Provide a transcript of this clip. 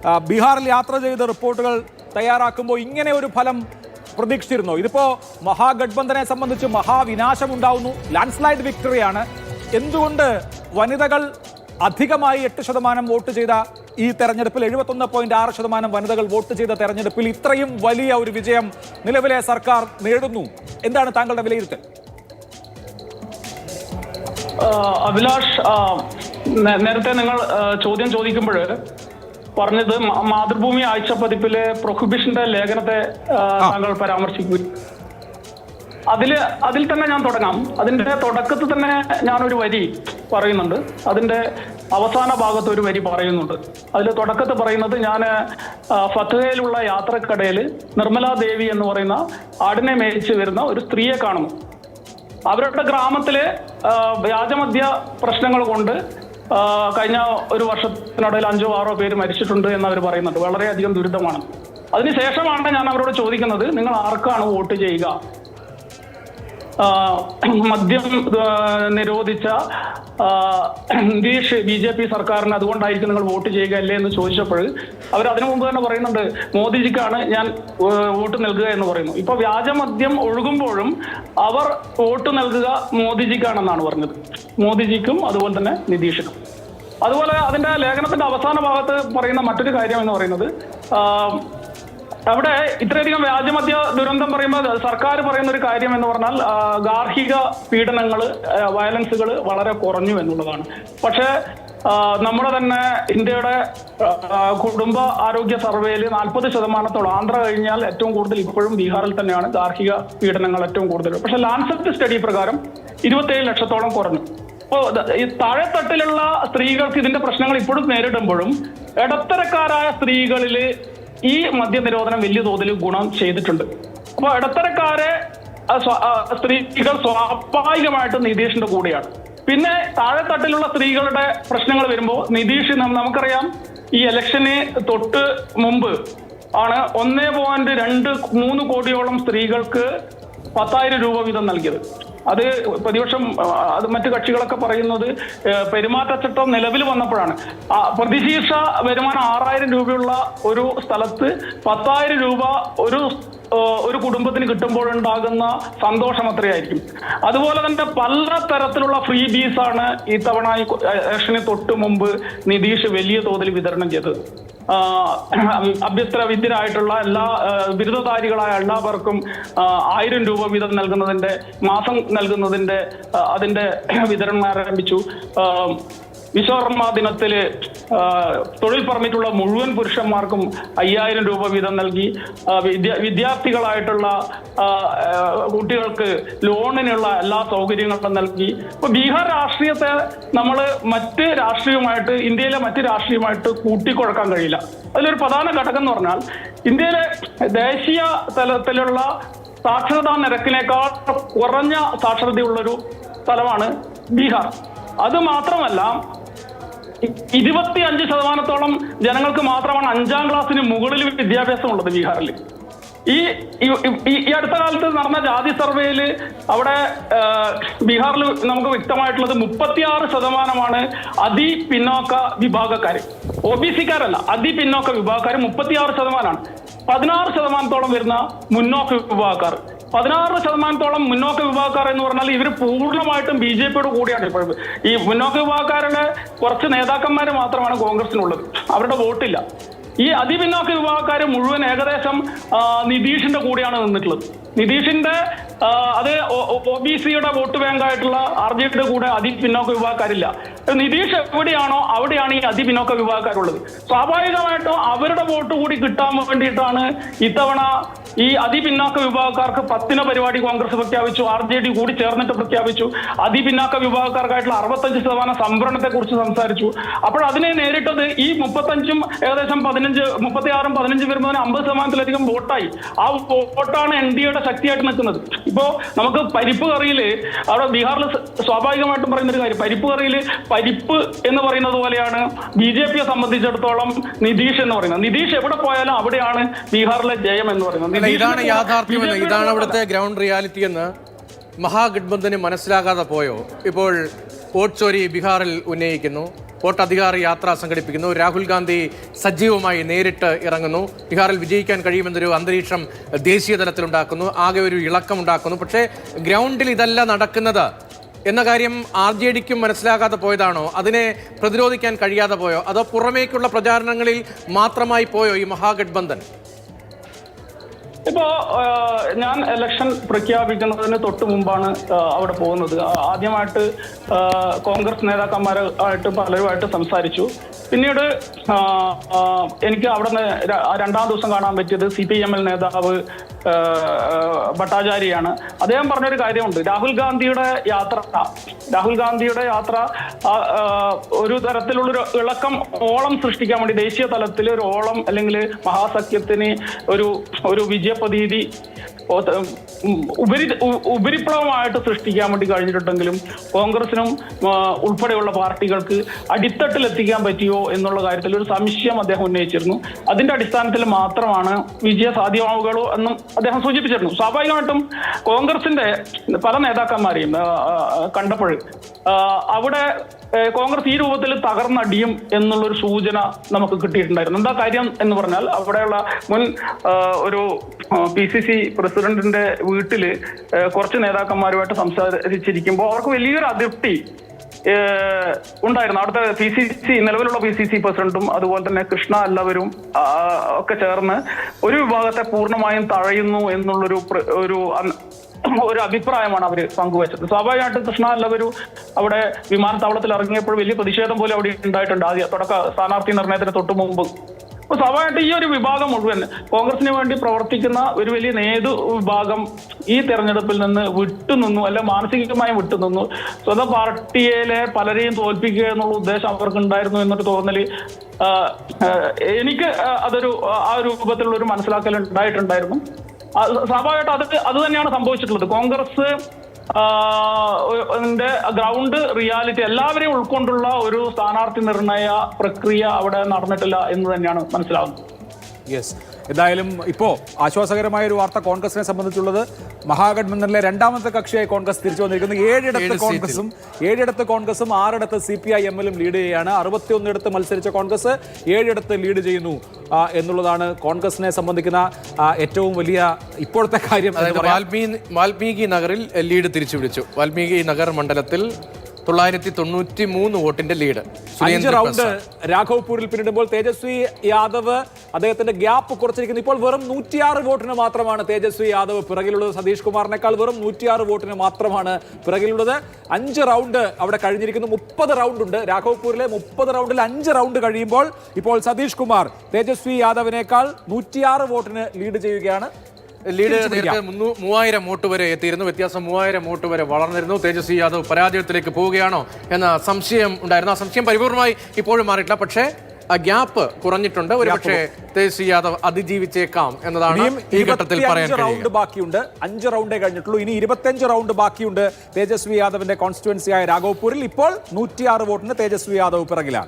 ബീഹാറിൽ യാത്ര ചെയ്ത് റിപ്പോർട്ടുകൾ തയ്യാറാക്കുമ്പോൾ ഇങ്ങനെ ഒരു ഫലം പ്രതീക്ഷിച്ചിരുന്നു. ഇതിപ്പോ മഹാഗഡ്ബന്ധനെ സംബന്ധിച്ച് മഹാവിനാശമുണ്ടാവുന്നു. ലാൻഡ്സ്ലൈഡ് വിക്ടറിയാണ്. എന്തുകൊണ്ട് വനിതകൾ അധികമായി 8% വോട്ട് ചെയ്ത ഈ തെരഞ്ഞെടുപ്പിൽ 71.6% വനിതകൾ വോട്ട് ചെയ്ത തെരഞ്ഞെടുപ്പിൽ ഇത്രയും വലിയ ഒരു വിജയം നിലവിലെ സർക്കാർ നേടുന്നു? എന്താണ് താങ്കളുടെ വിലയിരുത്തൽ? അഭിലാഷ്, നേരത്തെ നിങ്ങൾ ചോദ്യം ചോദിക്കുമ്പോൾ പറഞ്ഞത് മാതൃഭൂമി ആഴ്ചപ്പതിപ്പിലെ പ്രൊഹിബിഷന്റെ ലേഖനത്തെ താങ്കൾ പരാമർശിക്കും. അതിൽ തന്നെ ഞാൻ തുടങ്ങാം. അതിന്റെ തുടക്കത്തിൽ തന്നെ ഞാനൊരു വരി പറയുന്നുണ്ട്. അതിന്റെ അവസാന ഭാഗത്ത് ഒരു വരി പറയുന്നുണ്ട്. അതിൽ തുടക്കത്തിൽ പറയുന്നത്, ഞാൻ ഫത്തഹയിലുള്ള യാത്രക്കടയിൽ നിർമ്മലാ ദേവി എന്ന് പറയുന്ന ആടിനെ മേയിച്ച് വരുന്ന ഒരു സ്ത്രീയെ കാണുന്നു. അവരുടെ ഗ്രാമത്തിലെ വ്യാജമദ്യ പ്രശ്നങ്ങൾ കൊണ്ട് കഴിഞ്ഞ ഒരു വർഷത്തിനിടയിൽ 5-6 പേര് മരിച്ചിട്ടുണ്ട് എന്ന് അവർ പറയുന്നുണ്ട്. വളരെയധികം ദുരിതമാണ്. അതിനുശേഷമാണ് ഞാൻ അവരോട് ചോദിക്കുന്നത്, നിങ്ങൾ ആർക്കാണ് വോട്ട് ചെയ്യുക? മദ്യം നിരോധിച്ച ഇംഗ്ലീഷ് BJP സർക്കാരിന് അതുകൊണ്ടായിരിക്കും നിങ്ങൾ വോട്ട് ചെയ്യുക അല്ലേ എന്ന് ചോദിച്ചപ്പോൾ അവർ അതിനു മുമ്പ് തന്നെ പറയുന്നുണ്ട്, മോദിജിക്കാണ് ഞാൻ വോട്ട് നൽകുക എന്ന് പറയുന്നു. ഇപ്പൊ വ്യാജമദ്യം ഒഴുകുമ്പോഴും അവർ വോട്ട് നൽകുക മോദിജിക്കാണെന്നാണ് പറഞ്ഞത്. മോദിജിക്കും അതുപോലെ തന്നെ നിതീഷിനും. അതുപോലെ അതിന്റെ ലേഖനത്തിന്റെ അവസാന ഭാഗത്ത് പറയുന്ന മറ്റൊരു കാര്യം എന്ന് പറയുന്നത്, അവിടെ ഇത്രയധികം വ്യാജമദ്യ ദുരന്തം പറയുമ്പോൾ സർക്കാർ പറയുന്ന ഒരു കാര്യം എന്ന് പറഞ്ഞാൽ ഗാർഹിക പീഡനങ്ങൾ, വയലൻസുകൾ വളരെ കുറഞ്ഞു എന്നുള്ളതാണ്. പക്ഷേ നമ്മുടെ തന്നെ ഇന്ത്യയുടെ കുടുംബ ആരോഗ്യ സർവേയിൽ 40%, ആന്ധ്ര കഴിഞ്ഞാൽ ഏറ്റവും കൂടുതൽ ഇപ്പോഴും ബീഹാറിൽ തന്നെയാണ് ഗാർഹിക പീഡനങ്ങൾ ഏറ്റവും കൂടുതൽ. പക്ഷെ ലാൻസെറ്റ് സ്റ്റഡി പ്രകാരം 27 ലക്ഷത്തോളം കുറഞ്ഞു. അപ്പോൾ ഈ താഴെത്തട്ടിലുള്ള സ്ത്രീകൾക്ക് ഇതിന്റെ പ്രശ്നങ്ങൾ ഇപ്പോഴും നേരിടുമ്പോഴും ഇടത്തരക്കാരായ സ്ത്രീകളിൽ ഈ മദ്യനിരോധനം വലിയ തോതിൽ ഗുണം ചെയ്തിട്ടുണ്ട്. അപ്പോൾ ഇടത്തരക്കാരെ സ്ത്രീകൾ സ്വാഭാവികമായിട്ട് നിതീഷിന്റെ കൂടെയാണ്. പിന്നെ താഴെത്തട്ടിലുള്ള സ്ത്രീകളുടെ പ്രശ്നങ്ങൾ വരുമ്പോൾ നിതീഷ്, നമുക്കറിയാം, ഈ ഇലക്ഷന് തൊട്ട് മുമ്പ് ആണ് 1.23 കോടിയോളം സ്ത്രീകൾക്ക് 10,000 രൂപ വീതം നൽകിയത്. അത് പ്രതിപക്ഷം, അത് മറ്റു കക്ഷികളൊക്കെ പറയുന്നത് പെരുമാറ്റച്ചട്ടം നിലവിൽ വന്നപ്പോഴാണ്. പ്രതിശീർഷ വരുമാനം 6,000 രൂപയുള്ള ഒരു സ്ഥലത്ത് 10,000 രൂപ ഒരു കുടുംബത്തിന് കിട്ടുമ്പോഴുണ്ടാകുന്ന സന്തോഷം അത്രയായിരിക്കും. അതുപോലെ തന്നെ പല തരത്തിലുള്ള ഫ്രീ ബീസാണ് ഇത്തവണ ഈ ഇലക്ഷന് തൊട്ട് മുമ്പ് നിതീഷ് വലിയ തോതിൽ വിതരണം ചെയ്തത്. അഭ്യസ്ത്ര വിദ്യരായിട്ടുള്ള എല്ലാ ബിരുദധാരികളായ എല്ലാവർക്കും 1000 രൂപ വീതം നൽകുന്നതിന്റെ, മാസം നൽകുന്നതിന്റെ അതിന്റെ വിതരണം ആരംഭിച്ചു. വിശ്വകർമ്മ ദിനത്തില് തൊഴിൽ പെർമിറ്റുള്ള മുഴുവൻ പുരുഷന്മാർക്കും 5000 രൂപ വീതം നൽകി. വിദ്യാർത്ഥികളായിട്ടുള്ള കുട്ടികൾക്ക് ലോണിനുള്ള എല്ലാ സൗകര്യങ്ങളും നൽകി. ഇപ്പൊ ബീഹാർ രാഷ്ട്രീയത്തെ നമ്മൾ മറ്റ് രാഷ്ട്രീയമായിട്ട്, ഇന്ത്യയിലെ മറ്റ് രാഷ്ട്രീയമായിട്ട് കൂട്ടിക്കുഴക്കാൻ കഴിയില്ല. അതിലൊരു പ്രധാന ഘടകം എന്ന് പറഞ്ഞാൽ, ഇന്ത്യയിലെ ദേശീയ തലത്തിലുള്ള സാക്ഷരതാ നിരക്കിനേക്കാൾ കുറഞ്ഞ സാക്ഷരതയുള്ളൊരു സ്ഥലമാണ് ബീഹാർ. അത് മാത്രമല്ല, 25% ജനങ്ങൾക്ക് മാത്രമാണ് 5ാം ക്ലാസ്സിന് മുകളിൽ വിദ്യാഭ്യാസം ഉള്ളത് ബീഹാറിൽ. ഈ അടുത്ത കാലത്ത് നടന്ന ജാതി സർവേയിൽ അവിടെ ബീഹാറിൽ നമുക്ക് വ്യക്തമായിട്ടുള്ളത് 36% അതിപിന്നോക്ക വിഭാഗക്കാര്. OBC-ക്കാരല്ല, അതിപിന്നോക്ക വിഭാഗക്കാർ 36%. 16% വരുന്ന മുന്നോക്ക വിഭാഗക്കാർ. 16% മുന്നോക്ക വിഭാഗക്കാർ എന്ന് പറഞ്ഞാൽ ഇവർ പൂർണ്ണമായിട്ടും BJP-യുടെ കൂടെയാണ്. ഇപ്പോഴും ഈ മുന്നോക്ക വിഭാഗക്കാരുടെ കുറച്ച് നേതാക്കന്മാർ മാത്രമാണ് കോൺഗ്രസിനുള്ളത്. അവരുടെ വോട്ടില്ല. ഈ അതിപിന്നോക്ക വിഭാഗക്കാർ മുഴുവൻ ഏകദേശം നിതീഷിന്റെ കൂടെയാണ് നിന്നിട്ടുള്ളത്. നിതീഷിന്റെ അത് OBC-യുടെ വോട്ട് ബാങ്കായിട്ടുള്ള RJD-യുടെ കൂടെ അതിപിന്നോക്ക വിഭാഗക്കാരില്ല. നിതീഷ് എവിടെയാണോ അവിടെയാണ് ഈ അതിപിന്നോക്ക വിഭാഗക്കാരുള്ളത്. സ്വാഭാവികമായിട്ടും അവരുടെ വോട്ട് കൂടി കിട്ടാൻ വേണ്ടിയിട്ടാണ് ഇത്തവണ ഈ അതിപിന്നാക്ക വിഭാഗക്കാർക്ക് 10 പരിപാടി കോൺഗ്രസ് പ്രഖ്യാപിച്ചു. RJD കൂടി ചേർന്നിട്ട് പ്രഖ്യാപിച്ചു. അതിപിന്നാക്ക വിഭാഗക്കാർക്കായിട്ടുള്ള 65% സംവരണത്തെ കുറിച്ച് സംസാരിച്ചു. അപ്പോൾ അതിനെ നേരിട്ടത് ഈ 35-ഉം ഏകദേശം 36-ഉം 15 വരുന്നതിന് 50%-ലധികം വോട്ടായി. ആ വോട്ടാണ് NDA-യുടെ ശക്തിയായിട്ട് നിൽക്കുന്നത്. ഇപ്പോ നമുക്ക് പരിപ്പ് കറിയിൽ, അവിടെ ബീഹാറിൽ സ്വാഭാവികമായിട്ടും പറയുന്നൊരു കാര്യം, പരിപ്പ് കറിയിൽ പരിപ്പ് എന്ന് പറയുന്നത് പോലെയാണ് BJP-യെ സംബന്ധിച്ചിടത്തോളം നിതീഷ് എന്ന് പറയുന്നത്. നിതീഷ് എവിടെ പോയാലും അവിടെയാണ് ബീഹാറിലെ ജയം എന്ന് പറയുന്നത്. ഇതാണ് യാഥാർത്ഥ്യമെന്ന്, ഇതാണ് അവിടുത്തെ ഗ്രൗണ്ട് റിയാലിറ്റി എന്ന് മഹാഗഡ്ബന്ധന് മനസ്സിലാകാതെ പോയോ? ഇപ്പോൾ വോട്ട് ചോരി ബീഹാറിൽ ഉന്നയിക്കുന്നു. വോട്ടധികാർ യാത്ര സംഘടിപ്പിക്കുന്നു. രാഹുൽ ഗാന്ധി സജീവമായി നേരിട്ട് ഇറങ്ങുന്നു. ബീഹാറിൽ വിജയിക്കാൻ കഴിയുമെന്നൊരു അന്തരീക്ഷം ദേശീയ തലത്തിലുണ്ടാക്കുന്നു. ആകെ ഒരു ഇളക്കമുണ്ടാക്കുന്നു. പക്ഷേ ഗ്രൗണ്ടിൽ ഇതല്ല നടക്കുന്നത് എന്ന കാര്യം RJDക്കും മനസ്സിലാകാതെ പോയതാണോ? അതിനെ പ്രതിരോധിക്കാൻ കഴിയാതെ പോയോ? അതോ പുറമേക്കുള്ള പ്രചാരണങ്ങളിൽ മാത്രമായി പോയോ ഈ മഹാഗഠബന്ധൻ? ഇപ്പോ ഞാൻ ഇലക്ഷൻ പ്രഖ്യാപിക്കുന്നതിന് തൊട്ട് മുമ്പാണ് അവിടെ പോകുന്നത്. ആദ്യമായിട്ട് കോൺഗ്രസ് നേതാക്കന്മാരായിട്ട് പലരുമായിട്ട് സംസാരിച്ചു. പിന്നീട് എനിക്ക് അവിടെ നിന്ന് രണ്ടാം ദിവസം കാണാൻ പറ്റിയത് CPIML നേതാവ് ഭട്ടാചാര്യയാണ്. അദ്ദേഹം പറഞ്ഞൊരു കാര്യമുണ്ട്. രാഹുൽ ഗാന്ധിയുടെ യാത്ര ഒരു തരത്തിലുള്ളൊരു ഇളക്കം, ഓളം സൃഷ്ടിക്കാൻ വേണ്ടി ദേശീയ തലത്തിൽ ഒരു ഓളം അല്ലെങ്കിൽ മഹാസഖ്യത്തിന് ഒരു വിജയപ്രതീതി ഉപരിപ്ലവമായിട്ട് സൃഷ്ടിക്കാൻ വേണ്ടി കഴിഞ്ഞിട്ടുണ്ടെങ്കിലും കോൺഗ്രസിനും ഉൾപ്പെടെയുള്ള പാർട്ടികൾക്ക് അടിത്തട്ടിലെത്തിക്കാൻ പറ്റിയോ എന്നുള്ള കാര്യത്തിൽ ഒരു സംശയം അദ്ദേഹം ഉന്നയിച്ചിരുന്നു. അതിന്റെ അടിസ്ഥാനത്തിൽ മാത്രമാണ് വിജയ സാധ്യമാവുകയുള്ളൂ എന്നും അദ്ദേഹം സൂചിപ്പിച്ചിരുന്നു. സ്വാഭാവികമായിട്ടും കോൺഗ്രസിന്റെ പല നേതാക്കന്മാരെയും കണ്ടപ്പോൾ അവിടെ കോൺഗ്രസ് ഈ രൂപത്തിൽ തകർന്നടിയും എന്നുള്ളൊരു സൂചന നമുക്ക് കിട്ടിയിട്ടുണ്ടായിരുന്നു. എന്താ കാര്യം എന്ന് പറഞ്ഞാൽ, അവിടെയുള്ള മുൻ ഒരു PCC പ്രസിഡന്റിന്റെ വീട്ടില് കുറച്ച് നേതാക്കന്മാരുമായിട്ട് സംസാരിച്ചിരിക്കുമ്പോൾ അവർക്ക് വലിയൊരു അതൃപ്തി ഉണ്ടായിരുന്നു. അവിടുത്തെ നിലവിലുള്ള PCC പ്രസിഡന്റും അതുപോലെ തന്നെ കൃഷ്ണ എല്ലാവരും ഒക്കെ ചേർന്ന് ഒരു വിഭാഗത്തെ പൂർണ്ണമായും തഴയുന്നു എന്നുള്ളൊരു ഒരു അഭിപ്രായമാണ് അവർ പങ്കുവച്ചത്. സ്വാഭാവികമായിട്ടും കൃഷ്ണ എല്ലാവരും അവിടെ വിമാനത്താവളത്തിൽ ഇറങ്ങിയപ്പോൾ വലിയ പ്രതിഷേധം പോലെ അവിടെ ഉണ്ടായിട്ടുണ്ട്. തുടക്ക സ്ഥാനാർത്ഥി നിർണയത്തിന് തൊട്ട് മുമ്പ്. അപ്പൊ സ്വാഭാവികമായിട്ട് ഈ ഒരു വിഭാഗം മുഴുവൻ കോൺഗ്രസിന് വേണ്ടി പ്രവർത്തിക്കുന്ന ഒരു വലിയ വിഭാഗം ഈ തെരഞ്ഞെടുപ്പിൽ നിന്ന് വിട്ടുനിന്നു, അല്ലെ മാനസികമായി വിട്ടുനിന്നു. സ്വന്തം പാർട്ടിയിലെ പലരെയും തോൽപ്പിക്കുക എന്നുള്ള ഉദ്ദേശം അവർക്ക് ഉണ്ടായിരുന്നു എന്നൊരു തോന്നല് എനിക്ക് ആ രൂപത്തിലുള്ള ഒരു മനസ്സിലാക്കൽ ഉണ്ടായിട്ടുണ്ടായിരുന്നു. സ്വാഭാവികമായിട്ട് അത് തന്നെയാണ് സംഭവിച്ചിട്ടുള്ളത്. കോൺഗ്രസ് ഗ്രൗണ്ട് റിയാലിറ്റി എല്ലാവരെയും ഉൾക്കൊണ്ടുള്ള ഒരു സ്ഥാനാർത്ഥി നിർണയ പ്രക്രിയ അവിടെ നടന്നിട്ടില്ല എന്ന് തന്നെയാണ് മനസ്സിലാവുന്നത്. യെസ്, എന്തായാലും ഇപ്പോൾ ആശ്വാസകരമായ ഒരു വാർത്ത കോൺഗ്രസിനെ സംബന്ധിച്ചുള്ളത്, മഹാഗഠബന്ധനിലെ രണ്ടാമത്തെ കക്ഷിയായി കോൺഗ്രസ് തിരിച്ചു വന്നിരിക്കുന്നു. 7 കോൺഗ്രസും 6 CPIML ലീഡ് ചെയ്യുകയാണ്. 61 മത്സരിച്ച കോൺഗ്രസ് 7 ലീഡ് ചെയ്യുന്നു എന്നുള്ളതാണ് കോൺഗ്രസിനെ സംബന്ധിക്കുന്ന ഏറ്റവും വലിയ ഇപ്പോഴത്തെ കാര്യം. വാൽമീകി നഗറിൽ ലീഡ് തിരിച്ചു പിടിച്ചു. വാൽമീകി നഗർ മണ്ഡലത്തിൽ 993 വോട്ടിന്റെ ലീഡ്. 5 റൗണ്ട് രാഘവ്പൂരിൽ പിന്നിടുമ്പോൾ തേജസ്വി യാദവ് അദ്ദേഹത്തിന്റെ ഗ്യാപ്പ് കുറച്ചിരിക്കുന്നു. ഇപ്പോൾ വെറും 106 വോട്ടിന് മാത്രമാണ് തേജസ്വി യാദവ് പിറകിലുള്ളത്. സതീഷ് കുമാറിനേക്കാൾ വെറും 106 വോട്ടിന് മാത്രമാണ് പിറകിലുള്ളത്. 5 റൗണ്ട് അവിടെ കഴിഞ്ഞിരിക്കുന്നു. 30 റൗണ്ട് ഉണ്ട് രാഘവ്പൂരിലെ. 30 റൗണ്ടിൽ 5 റൗണ്ട് കഴിയുമ്പോൾ ഇപ്പോൾ സതീഷ് കുമാർ തേജസ്വി യാദവിനേക്കാൾ 106 വോട്ടിന് ലീഡ് ചെയ്യുകയാണ്. ലീഡ് നേരത്തെ 3000 വോട്ട് വരെ എത്തിയിരുന്നു. വ്യത്യാസം 3000 വോട്ട് വരെ വളർന്നിരുന്നു. തേജസ്വി യാദവ് പരാജയത്തിലേക്ക് പോവുകയാണോ എന്ന സംശയം ഉണ്ടായിരുന്നു. ആ സംശയം പരിപൂർണമായി ഇപ്പോഴും മാറിയിട്ടില്ല. പക്ഷേ ആ ഗ്യാപ്പ് കുറഞ്ഞിട്ടുണ്ട്. ഒരുപക്ഷെ തേജസ്വി യാദവ് അതിജീവിച്ചേക്കാം എന്നതാണ് ഈ ഘട്ടത്തിൽ പറയാൻ കഴിയുക. ബാക്കിയുണ്ട്. 5 റൗണ്ടേ കഴിഞ്ഞിട്ടുള്ളൂ. ഇനി 25 റൗണ്ട് ബാക്കിയുണ്ട് തേജസ്വി യാദവിന്റെ കോൺസ്റ്റിറ്റ്യുവൻസിയായ രാഘവ്പൂരിൽ. ഇപ്പോൾ 106 വോട്ടിന് തേജസ്വി യാദവ് പിറകിലാണ്.